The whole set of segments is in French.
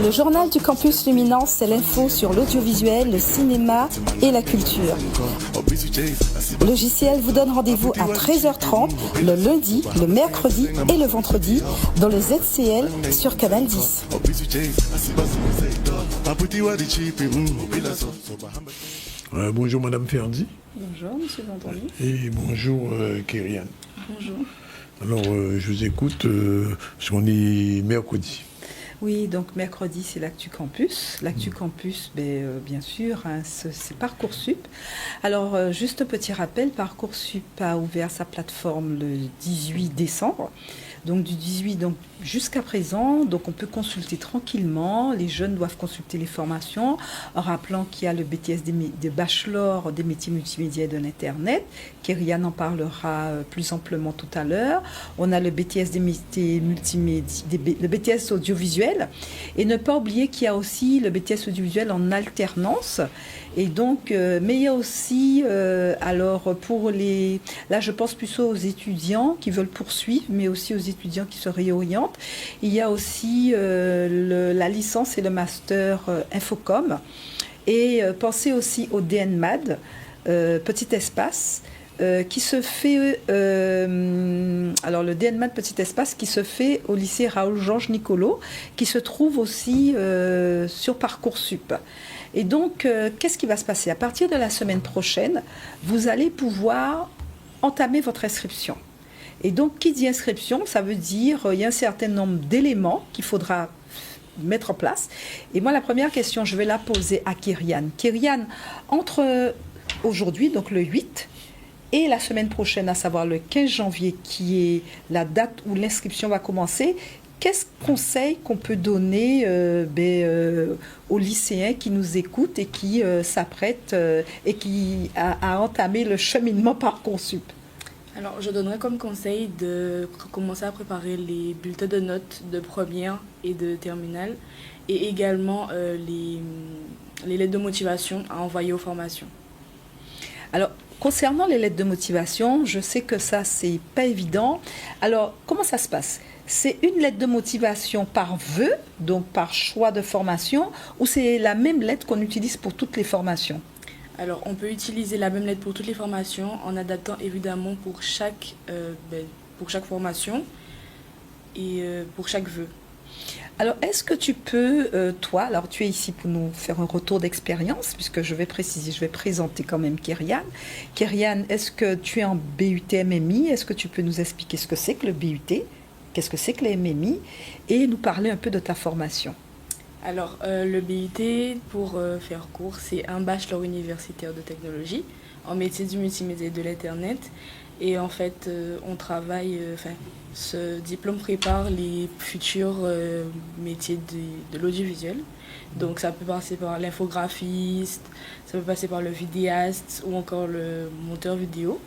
Le journal du campus Luminance, c'est l'info sur l'audiovisuel, le cinéma et la culture. Logiciel vous donne rendez-vous à 13h30 le lundi, le mercredi et le vendredi dans le ZCL sur Canal 10. Bonjour Madame Ferdi. Bonjour Monsieur Vendredi. Et bonjour Kyrian. Bonjour. Alors je vous écoute, parce qu'on est mercredi. Oui, donc mercredi, c'est l'Actu Campus. L'Actu Campus, bien sûr, hein, c'est Parcoursup. Alors, juste un petit rappel, Parcoursup a ouvert sa plateforme le 18 décembre. Donc, du 18 jusqu'à présent, donc on peut consulter tranquillement. Les jeunes doivent consulter les formations, en rappelant qu'il y a le BTS de Bachelor des métiers multimédia et de l'Internet. Kyrian en parlera plus amplement tout à l'heure. On a le BTS des métiers multimédia, le BTS audiovisuel. Et ne pas oublier qu'il y a aussi le BTS audiovisuel en alternance. Et donc, mais il y a aussi, alors pour les, là je pense plutôt aux étudiants qui veulent poursuivre, mais aussi aux étudiants qui se réorientent. Il y a aussi la licence et le master Infocom. Et pensez aussi au DNMAD, petit espace, qui se fait, alors le DNMAD petit espace qui se fait au lycée Raoul-Georges Nicolo, qui se trouve aussi sur Parcoursup. Et donc, qu'est-ce qui va se passer? À partir de la semaine prochaine, vous allez pouvoir entamer votre inscription. Et donc, qui dit inscription, ça veut dire il y a un certain nombre d'éléments qu'il faudra mettre en place. Et moi, la première question, je vais la poser à Kyrian. Kyrian, entre aujourd'hui, donc le 8, et la semaine prochaine, à savoir le 15 janvier, qui est la date où l'inscription va commencer, quels conseils qu'on peut donner aux lycéens qui nous écoutent et qui s'apprêtent et qui a entamé le cheminement Parcoursup? Alors, je donnerais comme conseil de commencer à préparer les bulletins de notes de première et de terminale et également les lettres de motivation à envoyer aux formations. Alors, concernant les lettres de motivation, je sais que ça, c'est pas évident. Alors, comment ça se passe? C'est une lettre de motivation par vœu, donc par choix de formation, ou c'est la même lettre qu'on utilise pour toutes les formations? Alors, on peut utiliser la même lettre pour toutes les formations en adaptant évidemment pour chaque formation et pour chaque vœu. Alors, est-ce que tu peux, toi, alors tu es ici pour nous faire un retour d'expérience, puisque je vais préciser, je vais présenter quand même Kyrian. Kyrian, est-ce que tu es en BUT MMI? Est-ce que tu peux nous expliquer ce que c'est que le BUT? Qu'est-ce que c'est que les MMI? Et nous parler un peu de ta formation. Alors, le BUT, pour faire court, c'est un bachelor universitaire de technologie en métier du multimédia et de l'Internet. Et en fait, on travaille, ce diplôme prépare les futurs métiers de l'audiovisuel. Donc, ça peut passer par l'infographiste, ça peut passer par le vidéaste ou encore le monteur vidéo,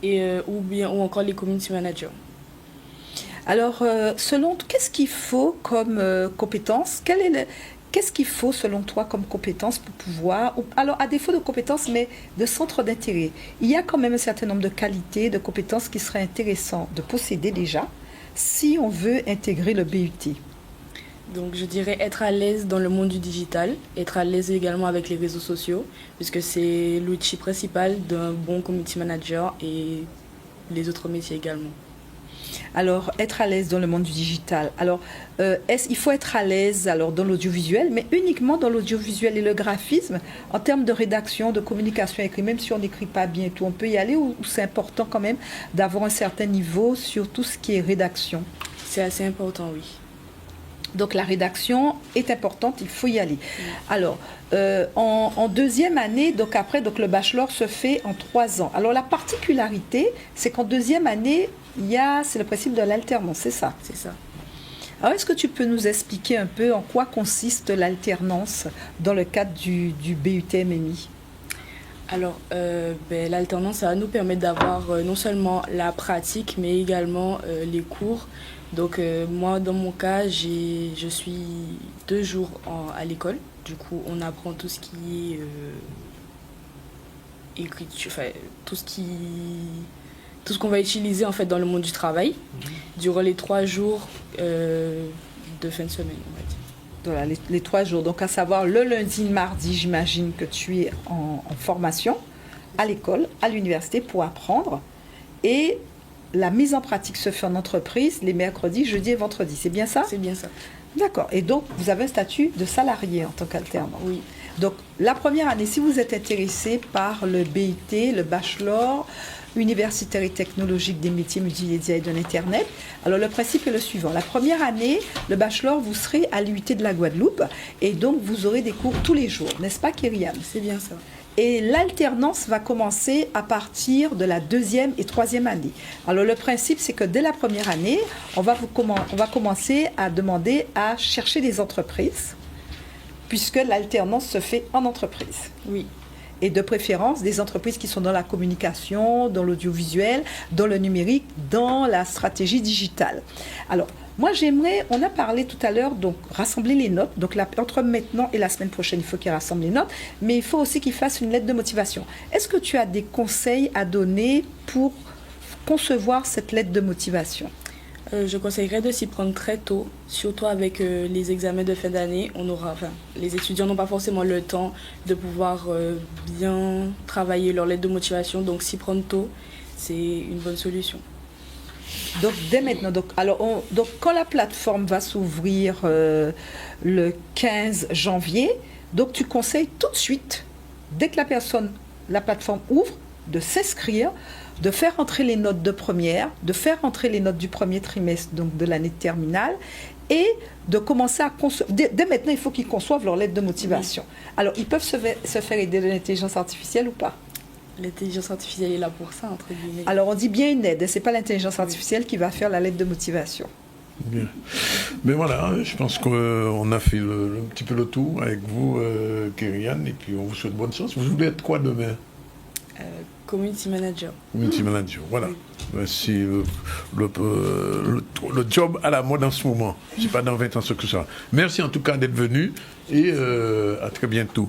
ou encore les community managers. Alors, selon qu'est-ce qu'il faut comme compétence? Qu'est-ce qu'il faut selon toi comme compétence pour pouvoir, alors à défaut de compétences, mais de centre d'intérêt, il y a quand même un certain nombre de qualités, de compétences qui seraient intéressantes de posséder déjà si on veut intégrer le BUT. Donc je dirais être à l'aise dans le monde du digital, être à l'aise également avec les réseaux sociaux, puisque c'est l'outil principal d'un bon community manager et les autres métiers également. Alors, être à l'aise dans le monde du digital. Alors, il faut être à l'aise alors dans l'audiovisuel, mais uniquement dans l'audiovisuel et le graphisme, en termes de rédaction, de communication écrite, même si on n'écrit pas bien tout, on peut y aller, ou c'est important quand même d'avoir un certain niveau sur tout ce qui est rédaction? C'est assez important, oui. Donc la rédaction est importante, il faut y aller. Alors, en deuxième année, donc après, donc le bachelor se fait en 3 ans. Alors la particularité, c'est qu'en deuxième année, c'est le principe de l'alternance, c'est ça? C'est ça. Alors est-ce que tu peux nous expliquer un peu en quoi consiste l'alternance dans le cadre du BUT MMI? Alors, l'alternance, ça va nous permettre d'avoir non seulement la pratique, mais également les cours. Donc, moi, dans mon cas, je suis 2 jours à l'école. Du coup, on apprend tout ce qui est écriture, tout ce qu'on va utiliser en fait dans le monde du travail durant les 3 jours de fin de semaine, on va dire. Voilà, les 3 jours. Donc, à savoir le lundi, le mardi, j'imagine que tu es en formation à l'école, à l'université pour apprendre. Et la mise en pratique se fait en entreprise les mercredis, jeudi et vendredis. C'est bien ça? C'est bien ça. D'accord. Et donc, vous avez un statut de salarié en tant qu'alternant. Oui. Donc, la première année, si vous êtes intéressé par le BIT, le bachelor universitaire et technologique des métiers multimédia et de l'Internet, alors le principe est le suivant. La première année, le bachelor, vous serez à l'UIT de la Guadeloupe et donc vous aurez des cours tous les jours, n'est-ce pas, Kyrian? C'est bien ça. Et l'alternance va commencer à partir de la 2e et 3e année. Alors le principe, c'est que dès la première année, on va commencer à demander à chercher des entreprises, puisque l'alternance se fait en entreprise. Oui. Et de préférence, des entreprises qui sont dans la communication, dans l'audiovisuel, dans le numérique, dans la stratégie digitale. Alors, moi, on a parlé tout à l'heure, donc, rassembler les notes. Donc, entre maintenant et la semaine prochaine, il faut qu'il rassemble les notes, mais il faut aussi qu'il fasse une lettre de motivation. Est-ce que tu as des conseils à donner pour concevoir cette lettre de motivation? Je conseillerais de s'y prendre très tôt, surtout avec les examens de fin d'année. Les étudiants n'ont pas forcément le temps de pouvoir bien travailler leur lettre de motivation, donc s'y prendre tôt, c'est une bonne solution. Donc, dès maintenant, donc quand la plateforme va s'ouvrir le 15 janvier, donc tu conseilles tout de suite, dès que la plateforme ouvre, de s'inscrire, de faire entrer les notes de première, de faire entrer les notes du premier trimestre, donc de l'année de terminale, et de commencer à concevoir. Dès maintenant, il faut qu'ils conçoivent leur lettre de motivation. Oui. Alors, ils peuvent se faire aider de l'intelligence artificielle ou pas? L'intelligence artificielle est là pour ça, entre guillemets. Alors, on dit bien une aide, ce n'est pas l'intelligence artificielle qui va faire la lettre de motivation. Bien. Mais voilà, je pense qu'on a fait un petit peu le tour avec vous, Kyrian, et puis on vous souhaite bonne chance. Vous voulez être quoi demain? Community manager. Community manager, voilà. C'est le job à la mode en ce moment. Je ne sais pas dans 20 ans ce que ça. Merci en tout cas d'être venu et à très bientôt.